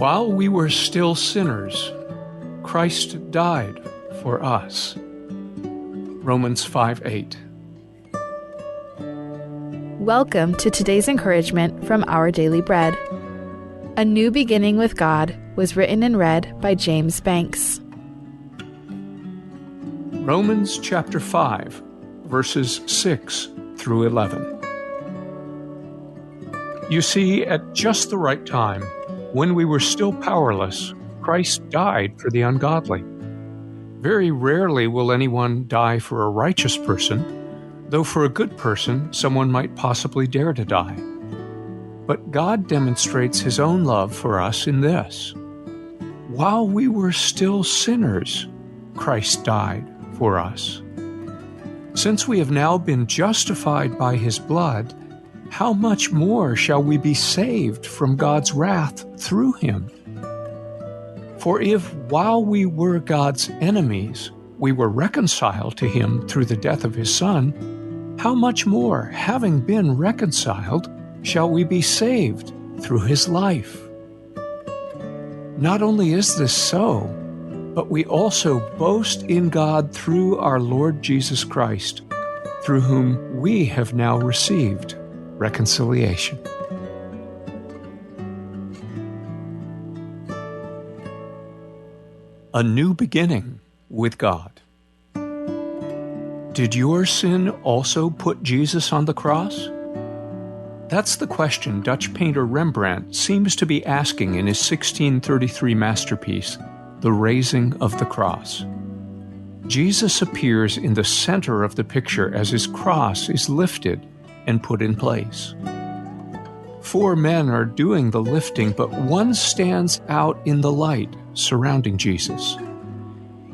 While we were still sinners, Christ died for us. Romans 5:8. Welcome to today's encouragement from Our Daily Bread. A New Beginning with God was written and read by James Banks. Romans chapter 5, verses 6 through 11. You see, at just the right time, when we were still powerless, Christ died for the ungodly. Very rarely will anyone die for a righteous person, though for a good person, someone might possibly dare to die. But God demonstrates His own love for us in this: while we were still sinners, Christ died for us. Since we have now been justified by His blood, how much more shall we be saved from God's wrath through Him? For if, while we were God's enemies, we were reconciled to Him through the death of His Son, how much more, having been reconciled, shall we be saved through His life? Not only is this so, but we also boast in God through our Lord Jesus Christ, through whom we have now received reconciliation. A new beginning with God. Did your sin also put Jesus on the cross? That's the question Dutch painter Rembrandt seems to be asking in his 1633 masterpiece, The Raising of the Cross. Jesus appears in the center of the picture as his cross is lifted and put in place. 4 men are doing the lifting, but one stands out in the light surrounding Jesus.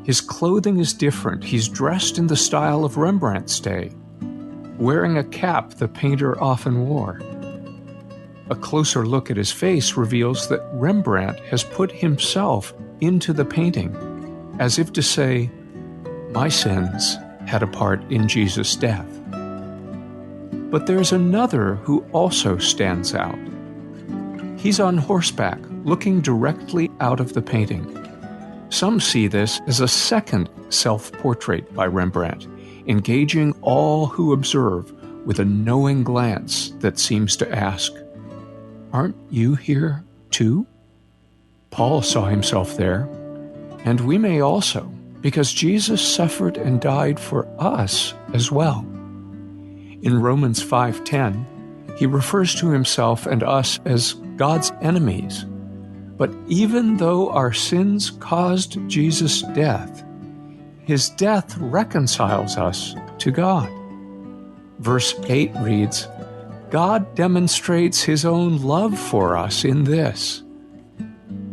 His clothing is different. He's dressed in the style of Rembrandt's day, wearing a cap the painter often wore. A closer look at his face reveals that Rembrandt has put himself into the painting, as if to say, my sins had a part in Jesus' death. But there's another who also stands out. He's on horseback, looking directly out of the painting. Some see this as a second self-portrait by Rembrandt, engaging all who observe with a knowing glance that seems to ask, aren't you here too? Paul saw himself there, and we may also, because Jesus suffered and died for us as well. In Romans 5:10, he refers to himself and us as God's enemies. But even though our sins caused Jesus' death, his death reconciles us to God. Verse 8 reads, God demonstrates his own love for us in this: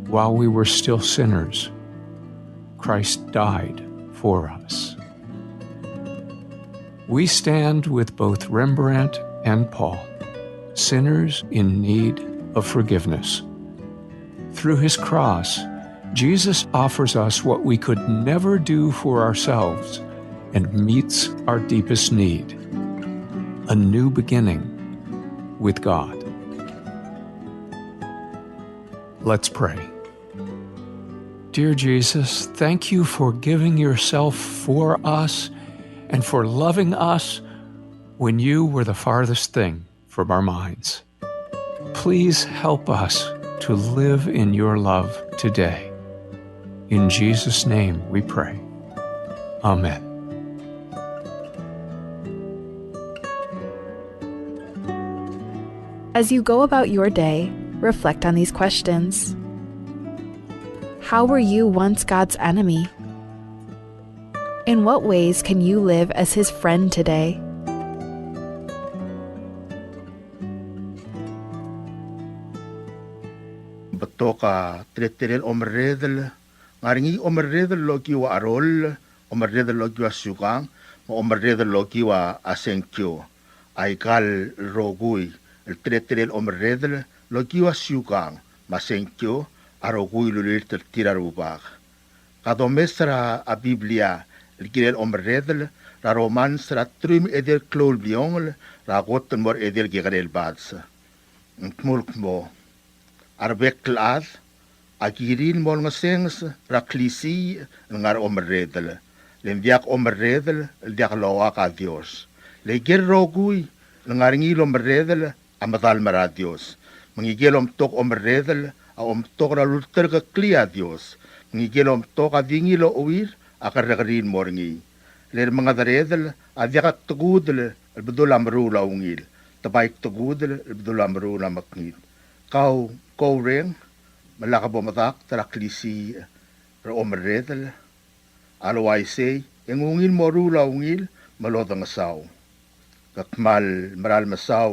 while we were still sinners, Christ died for us. We stand with both Rembrandt and Paul, sinners in need of forgiveness. Through his cross, Jesus offers us what we could never do for ourselves and meets our deepest need: a new beginning with God. Let's pray. Dear Jesus, thank you for giving yourself for us and for loving us when you were the farthest thing from our minds. Please help us to live in your love today. In Jesus' name we pray. Amen. As you go about your day, reflect on these questions. How were you once God's enemy? In what ways can you live as His friend today? Batoka treterel omredel, ngaringi omredel loki wa arol, omredel loki wa sukang, omredel loki wa asenkyo, aikal rogui, el treterel omredel loki wa sukang, masenkyo, arogui lulir tirarubak. Kadomestra a Biblia, el kirel omredel, la romans ra trum edel klol biongel, la gotten mor edel gegarel bads. Nkmulk mo. Arbek klaas, Agirin mo nga sengs raklisi ngar omredel. Lendiak omredel, diak loa ka Dios. Legir rogui ngaringi omredel amatal mara Dios. Mangigil tok omredel a tok ralulter ka klia Dios. Mangigil tok adingi lo uir akaragarin morngi. Ler mga daredel adiak tugudel albedul amru la ungil. Tabaik tugudel albedul amru la maknit. Kau reng malakabomatak taraklisi ra omredel. Alaway say, yung ungil mo rula ungil, malodang asaw. Kakmal maral masaw,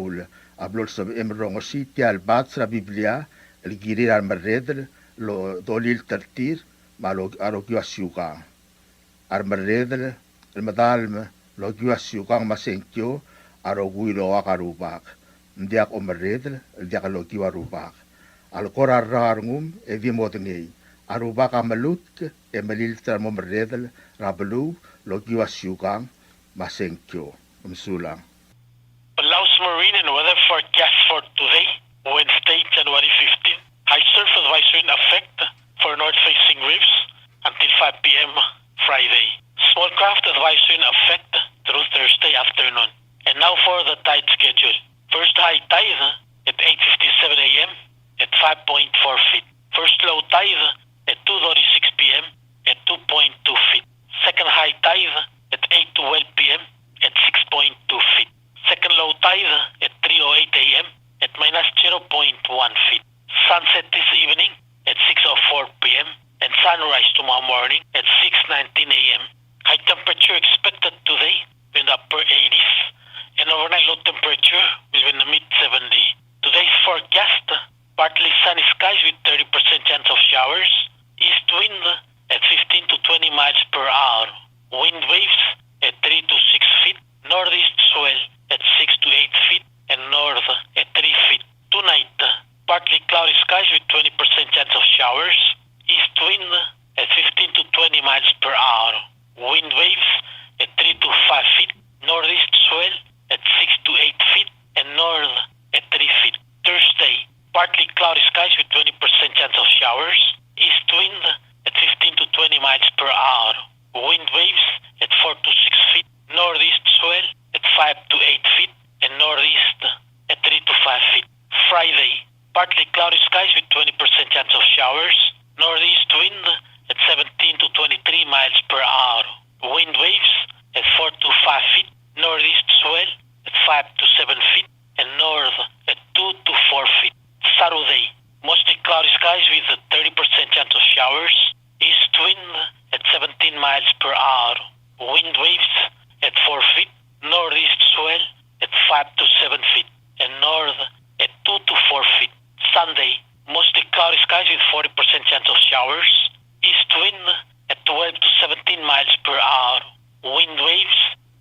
ablol sa emrong ositi albat sa Biblia, aligirir al marredel, lo dolil tartir, malog asyukang. Ar marredel, almadalm, lo asyukang masenkyo, arogui lo akarubak. Ndiak o marredel, ndiak lo arubak. Alkora rarngum, evi modengay. Arubak amalut, emaliltar mo marredel, rabalu, logyo asyukang, masenkyo, umsulang. Palau's marine and weather forecast for today, Wednesday, January 15. High surf advisory in effect for north-facing reefs until 5 p.m. Friday. Small craft advisory in effect through Thursday afternoon. And now for the tide schedule. First high tide at 8:57 a.m. at 5.4 feet. First low tide at 2:36 p.m. at 2.2 feet. Second high tide at 8:12 p.m. at 6.2 feet. Second low tide at 3:08 a.m. at -0.1 feet. Sunset this evening at 6:04 p.m. and sunrise tomorrow morning at 6:19 a.m. High temperature expected today in the upper 80s and overnight low temperature will be in the mid-70s. Today's forecast, partly sunny skies with 30% chance of showers. East wind at 15 to 20 miles per hour. Wind waves at 3 to 6 feet. Northeast swell at 6 to 8 feet. And north at 3 feet. Tonight, partly cloudy skies with 20% chance of showers. East wind at 15 to 20 miles per hour. Wind waves at 3 to 5 feet. Northeast swell at 6 to 8 feet. And north at 3 feet. Thursday, partly cloudy skies with 20% chance of showers. East wind at 15 to 20 miles per hour. Wind waves at 4 to 6 feet. Northeast swell at 5 to 8 feet. And northeast at 3 to 5 feet. Friday, partly cloudy skies with 20% chance of showers. Northeast wind at 17 to 23 miles per hour. Wind waves at 4 to 5 feet. Northeast swell at 5 to 7 feet. And north at 2 to 4 feet. Saturday, mostly cloudy skies with a 30% chance of showers. East wind at 17 miles per hour. Wind waves at 4 feet. Northeast swell at 5 to 7 feet. And north at 2 to 4 feet. Sunday, mostly cloudy skies with 40% chance of showers. East wind at 12 to 17 miles per hour. Wind waves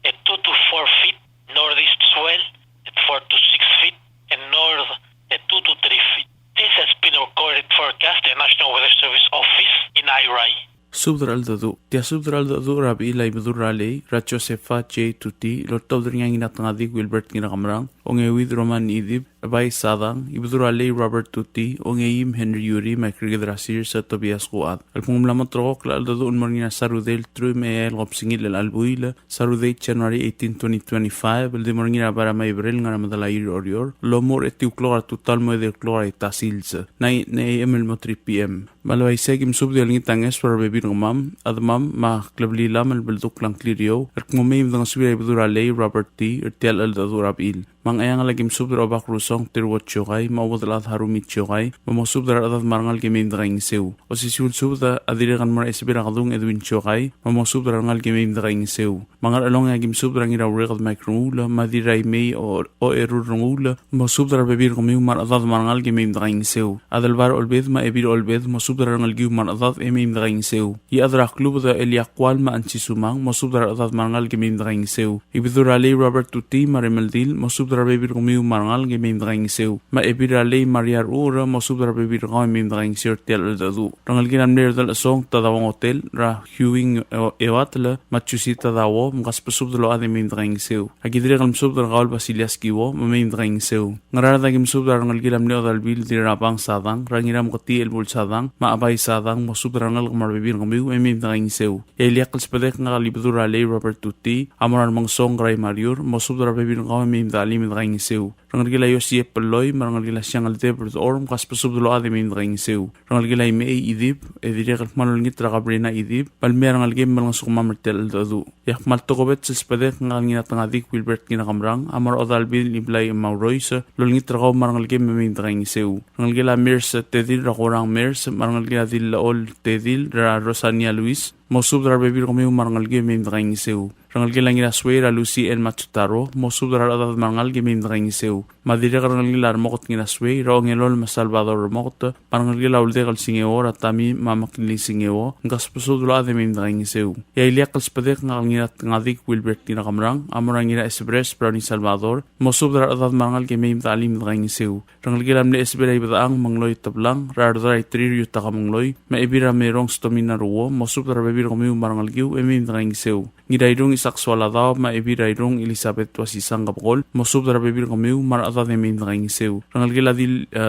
at 2 to 4 feet. Northeast swell at 4 to 6 feet. And north at 2 to 3 feet. This has been a recorded forecast at National Weather Service Office in Irai. Subdral dadu, dia subdral dadu rabi ilay bedurale, Racho Sefa J tuti, lotol dringang inatangadi Wilbert ginakamrang, ongewid Roman idib, abay sadang, ibedurale Robert tuti, ongeim Henry Yuri, makrigdrasir sa Tobias Kuat. Alpungumlamat rokok la dadu unmarina sarudel tru meel gopsingil al albuila, sarudel January 18, 2025, el de mornina para maibrel nga ramadalayir orior, lomor etiu klora total mo de klora etasilsa, nay emel mo 3 p.m. Malaway segim subdal ngitanges para bebi mam admam ma klabli lam al belduk lang klirio at kumumim ng subira ibedurale Robert T. Ertial al dadurab il. Mang ayang lagim subdra obak rusong tirwot chokay, mawadalat harumit chokay, mamosubdra adat marangal gemim drang seu. O sisul subda adirigan mara esbira kadung edwin chokay, mamosubdra ngal gemim drang seu. Mangal along agim subdra ngira urigad makrungula, madiray may o erurungula, mamosubdra bebir kumim mar adat marangal gemim drang seu. Adalbar olbed ma ebir olbed, mamosubdra ngal giu mar adat emim drang seu. I adra klub da eliakwal ma ansisumang, mamosubdra adat marangal gemim drang seu. Ibedurale Robert Tuti marimeldil, mamosubdra masubdra bebir kumiu marangal ge mem dang seu ma ebira le mariar ura masubdra bebir ga mem dang seu tel dadu rangal ge nam ner dal song tadawang hotel ra huing ewatla machusita dawo mgas pasubdlo ade mem dang seu agidre gal masubdra gal basiliaski wo mem dang seu ngara da gem subdra rangal ge lam ne dal bil dira bang sadang rangiram qati el bul sadang ma abai sadang masubdra rangal mar bebir kumiu mem dang seu eliaqal spadek ngal libdura le Robert Tuti amaran mang song rai mariur masubdra bebir ga mem dalim dang seu rangal ge la yosie peloy marangal ge la siangal de orm gas pasubdlo ade mem dang seu rangal ge la me idib edire gal manul ngitra gabrina idib palmer rangal ge mal ngasuk mamertel dadu yak mal togobet spadek ngal ngina tangadik Wilbert kina kamrang amar odal bil iblay maurois lol ngitra ga marangal ge mem dang seu rangal ge la mirs tedil raqorang mirs marangal ge adil ol tedil ra Rosania Luis masubdra bebir kumiu marangal ge mem dang seu rangal ge langina suera Lucy el Matutaro masubdra adad marangal ge mem dang seu madire rangal ge lar mokot ngina suei ro ngelol Salvador mokot marangal ge la ulde gal singeo ratami mamakli singeo ngas pasudlo ade mem dang seu ya iliaqal spadek ngal ngina ngadik Wilbert kina kamrang amorang ngina Express Brownie Salvador masubdra adad marangal ge mem dalim dang seu rangal ge lamne esbelay badaang mangloy tablang rardray tririo takamangloy ma ibira merong stomina ruo masubdra bebir kumiu marangal ge mem dang seu ngidairung isaksuala daw ma ibirairung Elizabeth wasisang kapkol masubdra bebir kumiu mar adad mem dang seu rangal ge la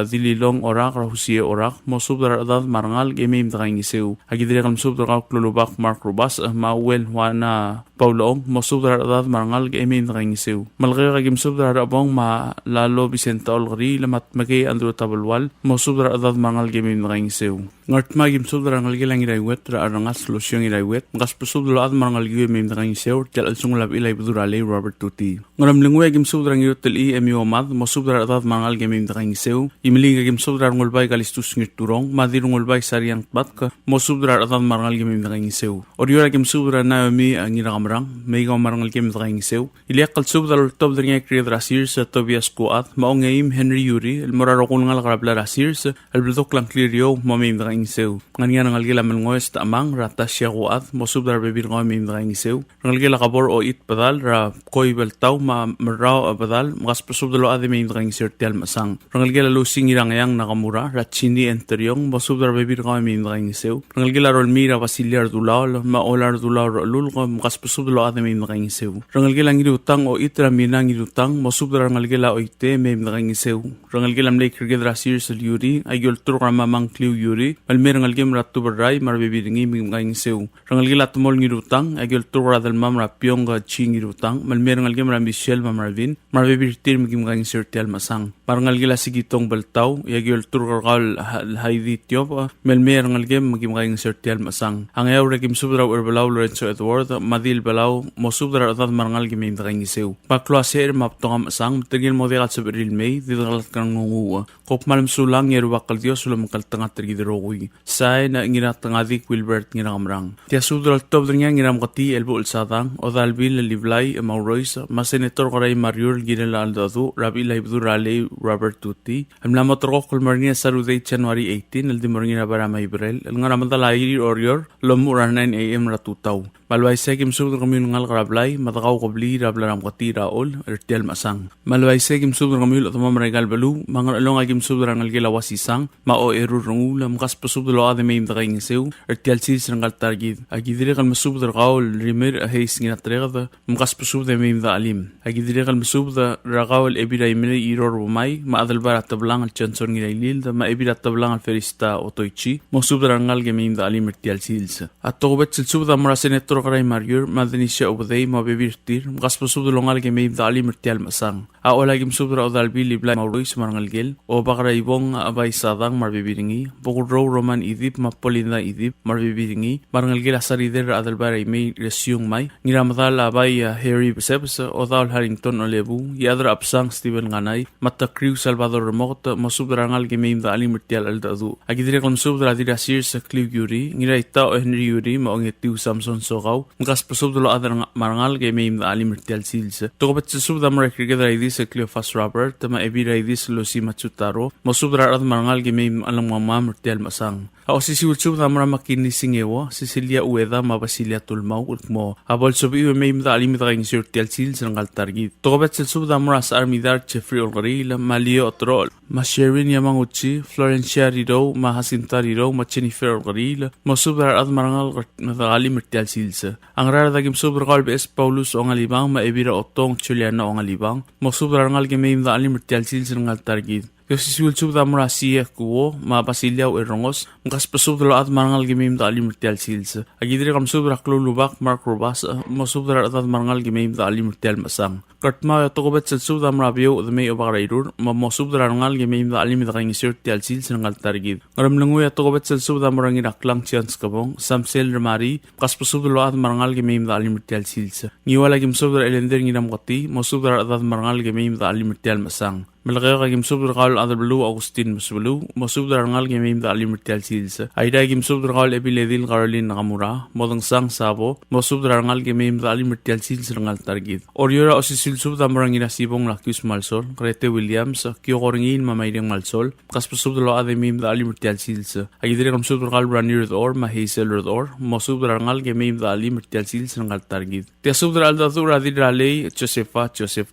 dililong orak rahusie orak masubdra adad marangal ge mem dang seu agidre kam subdra klulubak Mark Rubas ma wel wana Paulong masubdra adad marangal ge mem dang seu malgay gim subdra abong ma lalo Vicente Olgri lamat magay andro tabalwal masubdra adad marangal ge mem dang seu ngartma gim subdra rangal ge lang iraiwet ra arangas solusyong iraiwet ngas pasubdra adad marangal ge mem dang seu tel alsungulab ilay budurale Robert Tuti ngaram lingwe gim subdra ngirotel emomad masubdra adad marangal ge mem dang seu imilinga gim subdra ngulbay kalistus ngirturong madirungulbay sariang batka masubdra adad marangal ge mem dang seu oriora gim subdra Naomi ngirakamrang meiga marangal ge mem dang seu iliaqal subdra top dringa creator Asirs Tobias Kuat maongeim Henry Yuri el moraro kungal karabla Asirs el bldok lang cleario mem dang seu ngania ngal ge lamal ngoes tamang rata Kuat masubdra bebir ngo mem dang seu rangal ge la kabor o it padal ra koy beltaw ma marao badal mas pasubdlo ade mem dang seu tel masang rangal ge la lusing irangayang nakamura ra chini enteryong masubdra bebir ngo mem dang seu rangal ge la rol mira Vasiliar dulaw ma olar dulaw lul ko mas pasubdlo ade mem dang seu rangal ge lang irutang o itra minang irutang masubdra rangal ge la oite mem dang seu rangal ge lam le kirgedra Asirs Yuri ayol tur mamang kliu Yuri malmer rangal ge ratu berai mar bebir ngi mem dang seu rangal ge la tumol ngirutang ayol tur radal mamra piong ga chingirutang malmer rangal ge mar Michelle Marvin mar bebir tir mem dang seu tel masang parangal ge la sigitong beltaw ayol tur gal haidi tiop malmer rangal ge mem dang seu tel masang ang ayaw regim subdra urbalaw Lorenzo Edward madil balaw masubdra adad marangal ge mem dang seu pakloaser maptongam sang tegil model at April May didalat kang ngungu kop malam sulang yeru bakal Dios sulam kaltanga tergidrowi sai na ngira tangadik Wilbert ngira kamrang tia subdra top dringa ngira mkati elbo ulsadang odal bil liblay maurois ma senator karay Mariur ginela aldadu rabi laibdur rale Robert Tuti amla motorko kulmarnia saruday January 18 aldi mornina bara Maybral ngara madalay orior lomura 9 am ratutaw malway segim subdra kamyun ngal karablay matakaw kobli rabla ramkati raol ertial masang malway segim subdra kamyun atama maregal balu mangar along agim subdra ngal gila wasisang mao erurungu lam kas pasubdlo ade mem dang seu ertial sis ngal targid agidire kal masubdra qaul rimer heis ngina tregada mkas pasubdra mem da alim agidire kal masubdra raqaul ebira imre iror umay ma adal bara tablang al chanson ngira ilil da ma ebira tablang al ferista otoichi masubdra ngal ge mem da alim ertial sis atobet subdra mara senator karay Mariur madanisya ubday mabibirtir mkas pasubdlo ngal ge mem da alim ertial masang a ola gim subdra odal bil liblay maurois marangal gel o bakara ibong abay sadang marbibiringi bukudro roman idip mapolinda idip marbibiringi marangal gel asarider adal baray may resyung may ngiramadal abay Harry Sebs odal Harrington Olebu yadra apsang Stephen Ganay matta crew Salvador Remot masubdra ngal ge mem da alim ertial aldadu agidire kon subdra dira Asirs Clive Yuri ngira ita o Henry Yuri maongetiu Samson Sogaw mkas pasubdlo adar marangal ge mem da alim ertial sils tokobat subdra marekirgedra sa Cleophas Robert ma ebira idis Lucy Matsutaro masubdra ad marangal ge mem alang mamam ertial masang masang. Ako sisiwitsub tamra makinisingewa, sisilia ueda mabasilia tulmaw mo. Abol sobi uwe may mda alimita kayong sirtial sil sa ngaltargit. Tokobet silsub tamra sa armidar Jeffrey Olgaril, Malio Otrol, Masherin Yamanguchi, Florencia Rido, Mahasinta Rido, Jennifer Olgaril, Mosubrar at marangal natali mertial silsa. Ang rara dagim subrakal bes Paulus o ngalibang, maebira otong Juliana o ngalibang, Mosubrar ngal game mda alim mertial silsa ngaltargit. Kasi siwilsub tamra siya kuwo, mapasilaw erongos, makaspasub dalo at marangal gimim da alim mertial silsa. Agidiri kam subra klulubak Mark Robas, masubra at marangal gimim da alim mertial masang. Kartma tokobet silsub tamra biyo the may obakarairur, masubra rangal gimim da alim da kayong sirtial silsa ng altargid. Ngaram languya tokobet silsub tamra ngiraklang chance kabong, Samsel Ramari, makaspasub dalo at marangal gimim da alim mertial silsa. Ngiwala gim subra elender nginam kati, masubra at marangal gimim da alim mertial masang. Malakaya kagim subra kal adal belu Agustin masbelu, masubra rangal gimim da alim mertial silsa. Aida gim subra kal epiledil Caroline Nakamura, modang sang sabo, masubra rangal gimim da alim mertial silsa ng altargid. Oriora o sisilsub tamrang inasibong lakius malsol, Krete Williams, kiyokoringin mamaydang malsol, kaspasub dalo ademim da alim mertial silsa. Agidiri kam subra kal Ranir or, Mahazel or, masubra rangal gimim da alim mertial silsa ng altargid. Tia subra aldatu radir raley Joseph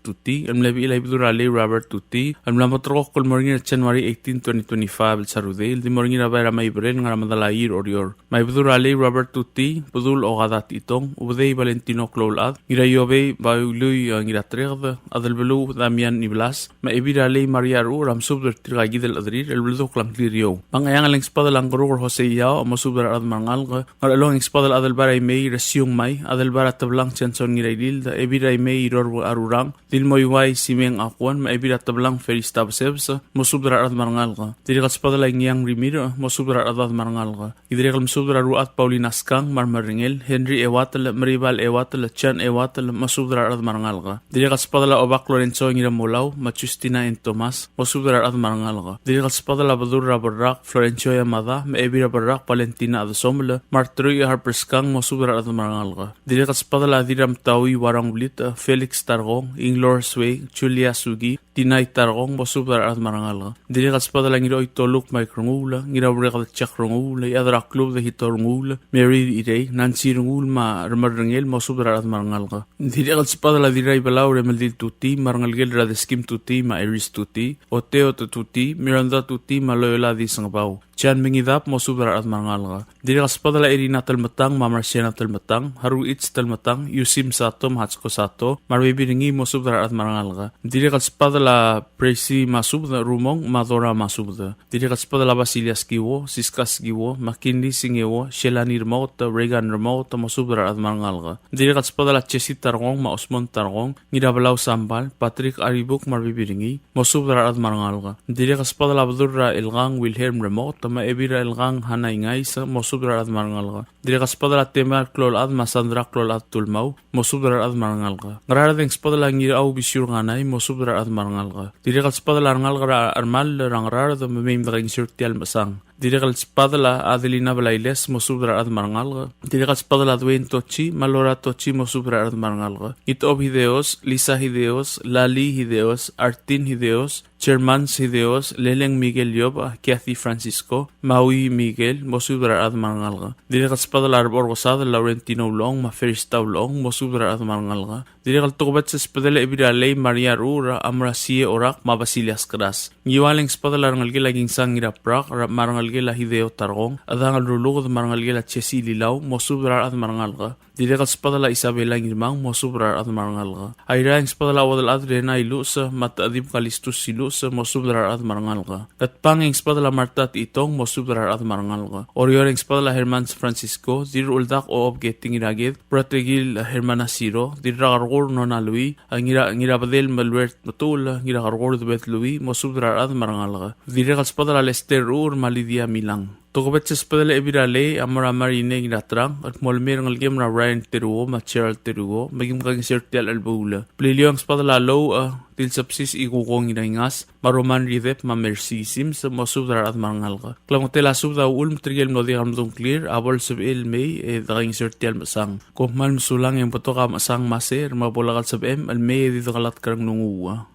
Tuti, amlebi ilay bidu raley Robert Tuti, ang lamatrok kol morngin January 18, 2025 sa Rudel, di morngin abay ramay bren nga ramadalair orior. May budurali Robert Tuti, budul o kadat itong, ubday Valentino Clolad, ngirayobe bayuluy ngiratregd, adalbelu Damian Iblas, may ibirali Maria Ru, ramsubder tiragidel adrir, elbledok lang kliryo. Pangayang aling spadal ang karukor Jose Yao, masubder ad mangal, ngaralong spadal adalbaray may resyong may, adalbara tablang chanson ngiraydil, da ebiray may iror arurang, dilmoyway simeng akwan, may ebirat tablang Feris Tabsebs, masubra at marangal ka. Diri kat spadalay ngiyang Rimir, masubra at marangal ka. Idiri kat masubra ruat Paulinas Kang, Marmaringel, Henry Ewatal, Maribal Ewatal, Chan Ewatal, masubra at marangal ka. Diri kat spadala Obak Lorenzo ngiram Mulaw, Justina and Tomas, masubra at marangal ka. Diri kat spadala Badura Barak, Florencio Yamada, Maebira Barak, Valentina Adasomla, Martruy Harpers Kang, masubra at marangal ka. Diri kat spadala Diram Tawi Warang Ulit, Felix Targong, Inglor Sway, Julia Sugi, Tinay Targong, masubra at marangal ka. Diri kat spadala ngiro itoluk may krungula, ngirawre kat tsak rungula, yadra klub da hitor rungula, Mary Irey, Nancy rungul ma ramarangel, masubra at marangal ka. Diri kat spadala diray balaw remeldil tuti, marangalgel radeskim tuti, ma Iris tuti, Oteo tuti, Miranda tuti, ma Loyola di sangabaw. Chan mingidap masubra at marangal ka. Diri kat spadala Irina talmatang, ma Marciana talmatang, Haru Itz talmatang, Yusim Sato, Mahatsko Sato, marbibiringi masubra at marangal ka. Diri kat spadala Presi masubda rumong, Madora masubda. Diri kat spadala Basilias giwo, Siskas giwo, Makindi singewo, Shelani remote, Regan remote, masubra at marangal ka. Diri kat spadala Chesi targong, ma Osmon targong, ngidabalaw sambal, Patrick Aribuk marbibiringi, masubra at marangal ka. Diri kat spadala Badura Ilgang, Wilhelm remote, ma Ebira Ilgang hanay ngay sa masubra at marangal ka. Diri kat spadala Temar Klolad, Masandra Klolad tulmaw, masubra at marangal ka. Ngararadeng spadala ngiraw bisyur nganay, masubra at marangal ka. Diri kat spadala rangal kara armal rangarar da mamim da kayong sirtial masang. Diri kat spadala Adelina Balailes, masubra at marangal ka. Diri kat spadala Dwayne Tochi, Malora Tochi, masubra at marangal ka. Itob Hideos, Lisa Hideos, Lali Hideos, Artin Hideos, Chermans Hideos, Leleng Miguel Yob, Kathy Francisco, Maui Miguel, masubra at marangal ka. Diri kat spadala Arbor Gosada, Laurentino Long, Maferista Long, masubra at marangal ka. Diri kat tukubat sa spadala Ibiralay, Maria Rura, Amra Sie Orak, Mabasilias Kras. Ngiwaling spadala rangalgi laging sangira prak, marangal gela hideo targong, adangal rulugod marangal gela Chesi Lilaw, masubra at marangal ka. Diri kat spadala Isabela ngirmang, masubra at marangal ka. Ayra ang spadala wadal adrena ilus, mataadib kalistus silus, masubra at marangal ka. Katpang ang spadala Marta at itong, masubra at marangal ka. Orior ang spadala Hermans Francisco, dir uldak o obgeting iragid, prategil Hermana Siro, dir rakargur no na Louis, ang ngirabadel malwert matul, ngirakargur dubet Louis, masubra at marangal ka. Diri kat spadala Lester Ur, Malidia Milang. Tokobet sa spadala Ibirale, Amara Marine ginatrang, at molmer ng algem na Ryan Teruo, Macheral Teruo, maging kaging sirtial albula. Plilyo ang spadala low, tilsapsis ikukong inaingas, maroman ridep, mamersisim, sa masubdar at marangal ka. Klamotela subda ulm trigel no di kamdong clear, abol sab may, daking sirtial masang. Kung man musulang yung pato ka masang maser, mapulakat sab almay dito kalat karang nunguwa.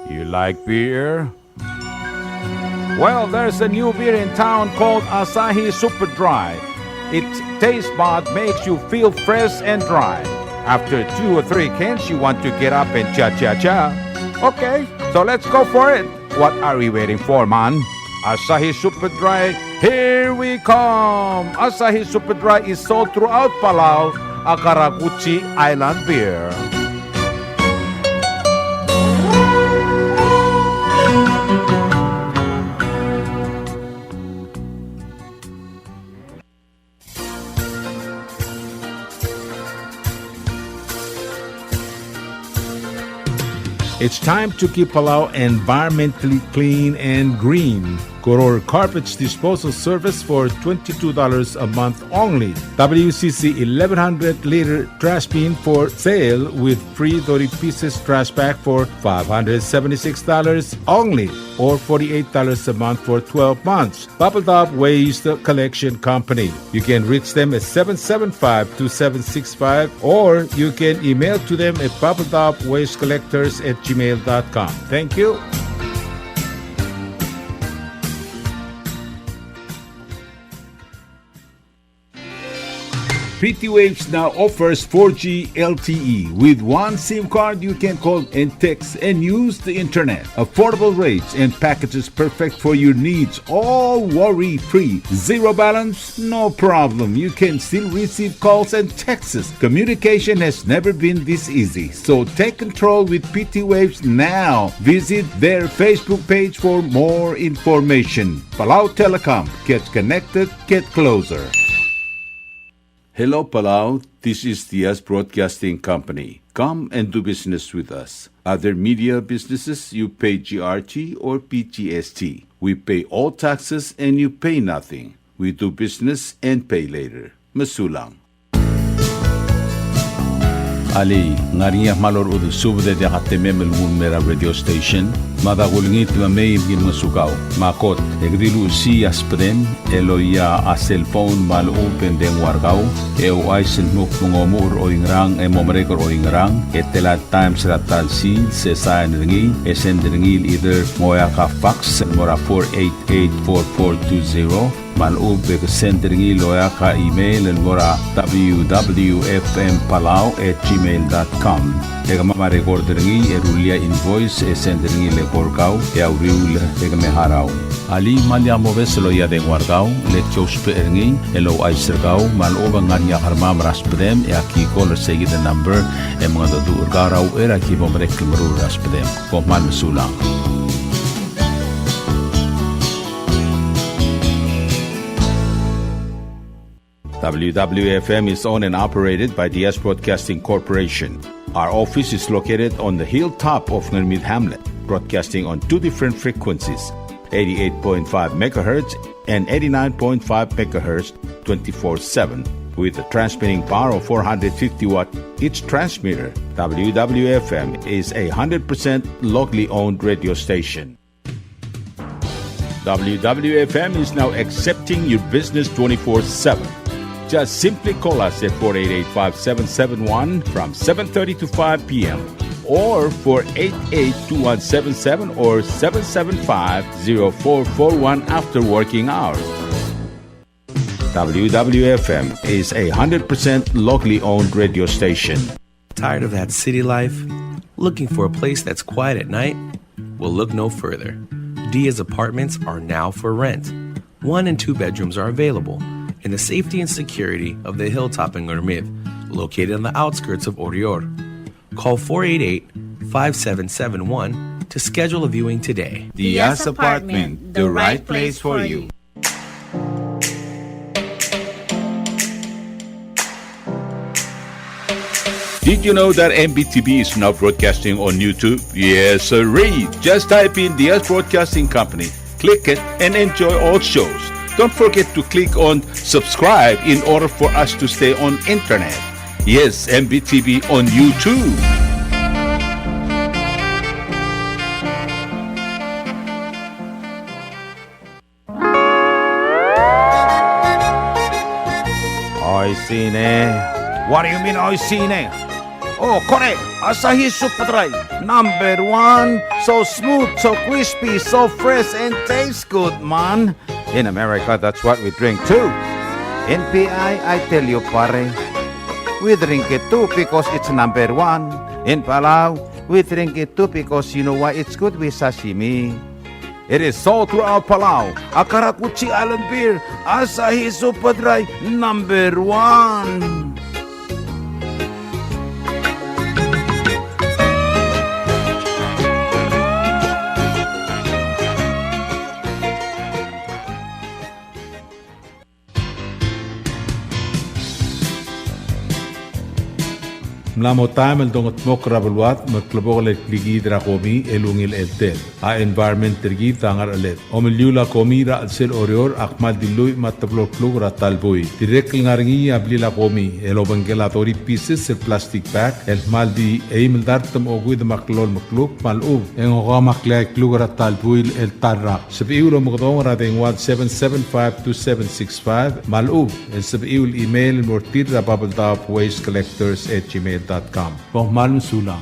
You like beer? Well, there's a new beer in town called Asahi Super Dry. Its taste bud makes you feel fresh and dry. After 2 or 3 cans, you want to get up and cha-cha-cha. Okay, so let's go for it. What are we waiting for, man? Asahi Super Dry, here we come! Asahi Super Dry is sold throughout Palau, a Karakuchi Island beer. It's time to keep Palau environmentally clean and green. Koror Carpets Disposal Service for $22 a month only. WCC 1100-liter trash bin for sale with free 30 pieces trash bag for $576 only, or $48 a month for 12 months. Bubble Top Waste Collection Company. You can reach them at 775-2765, or you can email to them at bubbletopwastecollectors@gmail.com. Thank you. PT Waves now offers 4G LTE. With one SIM card, you can call and text and use the internet. Affordable rates and packages perfect for your needs. All worry-free. Zero balance? No problem. You can still receive calls and texts. Communication has never been this easy. So take control with PT Waves now. Visit their Facebook page for more information. Palau Telecom. Get connected, get closer. Hello, Palau. This is Diaz Broadcasting Company. Come and do business with us. Other media businesses, you pay GRT or PGST. We pay all taxes and you pay nothing. We do business and pay later. Masulang. Ali, ngariya malor udu subde de hatememel mera radio station. Madagulngit mamay gin masukaw. Makot, egdilu si aspren, eloya a cellphone mal open den wargaw. Aisen muk mungomur o ingrang momrekor o ingrang. Etela times ratal sil se sain ringi. Esen ringil either moya ka fax mora 4884420. Malub ke sendringi loya ka email en mora www.fmpalau@gmail.com. Ega mama recorderingi erulia invoice sendringi le korkau e auriul ega me harau. Ali malia moves loya de guardau le chospe eringi elo aisergau maloba ngania harma raspedem e aki caller segi the number e mga do urgarau era ki bomrek mru raspedem ko mal sulang. WWFM is owned and operated by DS Broadcasting Corporation. Our office is located on the hilltop of Nurmid Hamlet, broadcasting on 2 different frequencies, 88.5 MHz and 89.5 MHz 24/7, with a transmitting power of 450 watt each transmitter. WWFM is a 100% locally owned radio station. WWFM is now accepting your business 24/7. Just simply call us at 488-5771 from 7:30 to 5 p.m. or 488-2177 or 775-0441 after working hours. WWFM is a 100% locally owned radio station. Tired of that city life? Looking for a place that's quiet at night? Well, look no further. Diaz Apartments are now for rent. 1 and 2 bedrooms are available in the safety and security of the hilltop in Gurmid, located on the outskirts of Orior. Call 488-5771 to schedule a viewing today. Diaz Apartment, the right place for you. Did you know that MBTV is now broadcasting on YouTube? Yes, sirree. Just type in Diaz Broadcasting Company, click it, and enjoy all shows. Don't forget to click on subscribe in order for us to stay on internet. Yes, MBTV on YouTube. Oy, sine. What do you mean, oy, sine? Oh, correct. Asahi Super Dry. Number 1. So smooth, so crispy, so fresh, and tastes good, man. In America, that's what we drink too. In PI, I tell you, pare, we drink it too because it's number 1. In Palau, we drink it too because you know why it's good with sashimi. It is sold throughout Palau. Akarakuchi Island Beer, Asahi Super Dry, number 1. Mlamotam el dongot mok rabalwat matlabog le kligi dra komi elungil eltel a environment tergi tangar alet omeliula komi ra alsel orior akmal dilui matablo plug ra talboy direk ngaringi abli la komi elobangelatori pieces el plastic bag el maldi eimel dartam ogud maklol maklub malub en ogama klek plug ra talboy el tarra sabiulo mogdong ra dengwad 7752765 malub el sabiul email mortir ra bubbledopwastecollectors@gmail.com. Pongmalun sulang.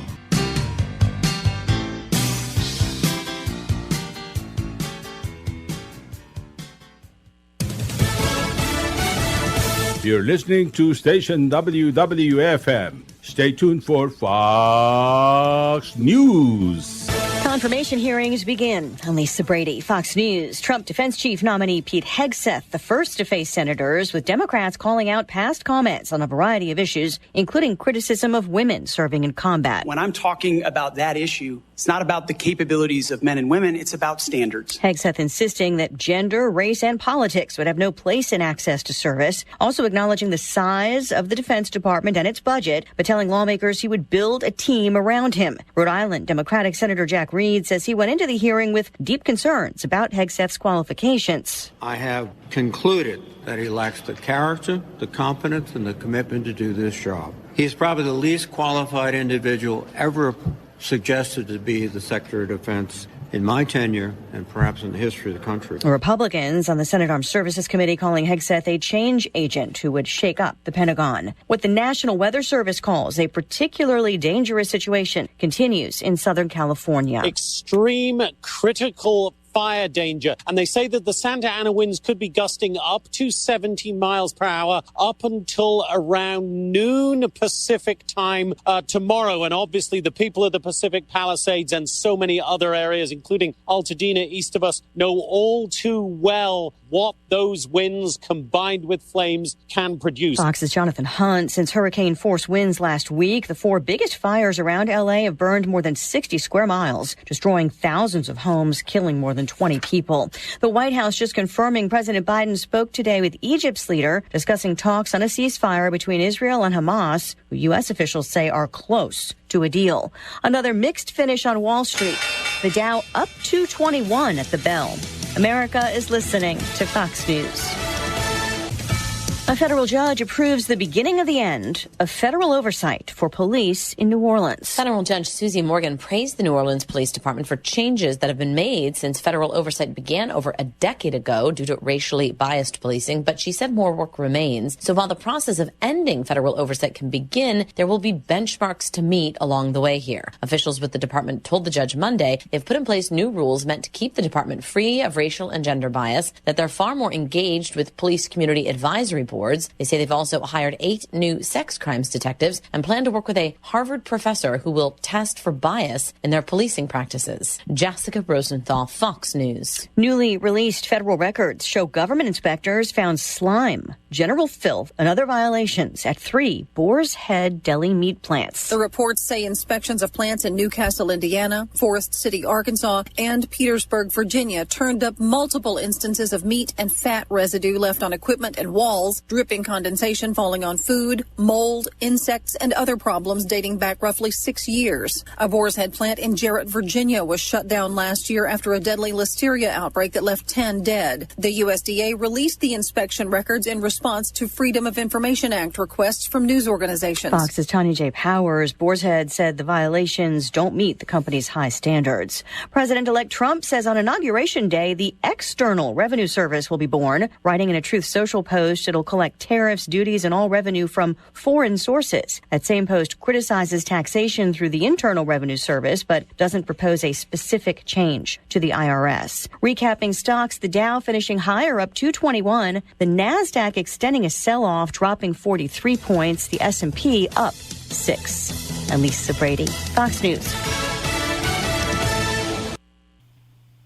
You're listening to station WWFM. Stay tuned for Fox News. Confirmation hearings begin. I'm Lisa Brady, Fox News. Trump defense chief nominee Pete Hegseth, the first to face senators, with Democrats calling out past comments on a variety of issues, including criticism of women serving in combat. When I'm talking about that issue, it's not about the capabilities of men and women, it's about standards. Hegseth insisting that gender, race, and politics would have no place in access to service, also acknowledging the size of the Defense Department and its budget, but telling lawmakers he would build a team around him. Rhode Island Democratic Senator Jack Reed says he went into the hearing with deep concerns about Hegseth's qualifications. I have concluded that he lacks the character, the competence, and the commitment to do this job. He is probably the least qualified individual ever suggested to be the Secretary of Defense in my tenure and perhaps in the history of the country. Republicans on the Senate Armed Services Committee calling Hegseth a change agent who would shake up the Pentagon. What the National Weather Service calls a particularly dangerous situation continues in Southern California. Extreme critical fire danger. And they say that the Santa Ana winds could be gusting up to 70 miles per hour up until around noon Pacific time tomorrow. And obviously the people of the Pacific Palisades and so many other areas, including Altadena east of us, know all too well what those winds combined with flames can produce. Fox's Jonathan Hunt. Since hurricane force winds last week, the 4 biggest fires around L.A. have burned more than 60 square miles, destroying thousands of homes, killing more than 20 people. The White House just confirming President Biden spoke today with Egypt's leader, discussing talks on a ceasefire between Israel and Hamas, who U.S. officials say are close to a deal. Another mixed finish on Wall Street. The Dow up 221 at the bell. America is listening to Fox News. A federal judge approves the beginning of the end of federal oversight for police in New Orleans. Federal Judge Susie Morgan praised the New Orleans Police Department for changes that have been made since federal oversight began over a decade ago due to racially biased policing, but she said more work remains. So while the process of ending federal oversight can begin, there will be benchmarks to meet along the way here. Officials with the department told the judge Monday they've put in place new rules meant to keep the department free of racial and gender bias, that they're far more engaged with police community advisory boards. They say they've also hired 8 new sex crimes detectives and plan to work with a Harvard professor who will test for bias in their policing practices. Jessica Rosenthal, Fox News. Newly released federal records show government inspectors found slime, general filth, and other violations at 3 Boar's Head deli meat plants. The reports say inspections of plants in Newcastle, Indiana, Forest City, Arkansas, and Petersburg, Virginia turned up multiple instances of meat and fat residue left on equipment and walls, dripping condensation falling on food, mold, insects, and other problems dating back roughly 6 years. A Boar's Head plant in Jarrett, Virginia was shut down last year after a deadly listeria outbreak that left 10 dead. The USDA released the inspection records in response to Freedom of Information Act requests from news organizations. Fox's Tanya J. Powers. Boar's Head said the violations don't meet the company's high standards. President-elect Trump says on Inauguration Day, the External Revenue Service will be born. Writing in a Truth Social post, it'll collect tariffs, duties, and all revenue from foreign sources. That same post criticizes taxation through the Internal Revenue Service, but doesn't propose a specific change to the IRS. Recapping stocks, the Dow finishing higher, up 221. The NASDAQ extending a sell-off, dropping 43 points. The S&P up 6. I'm Lisa Brady, Fox News.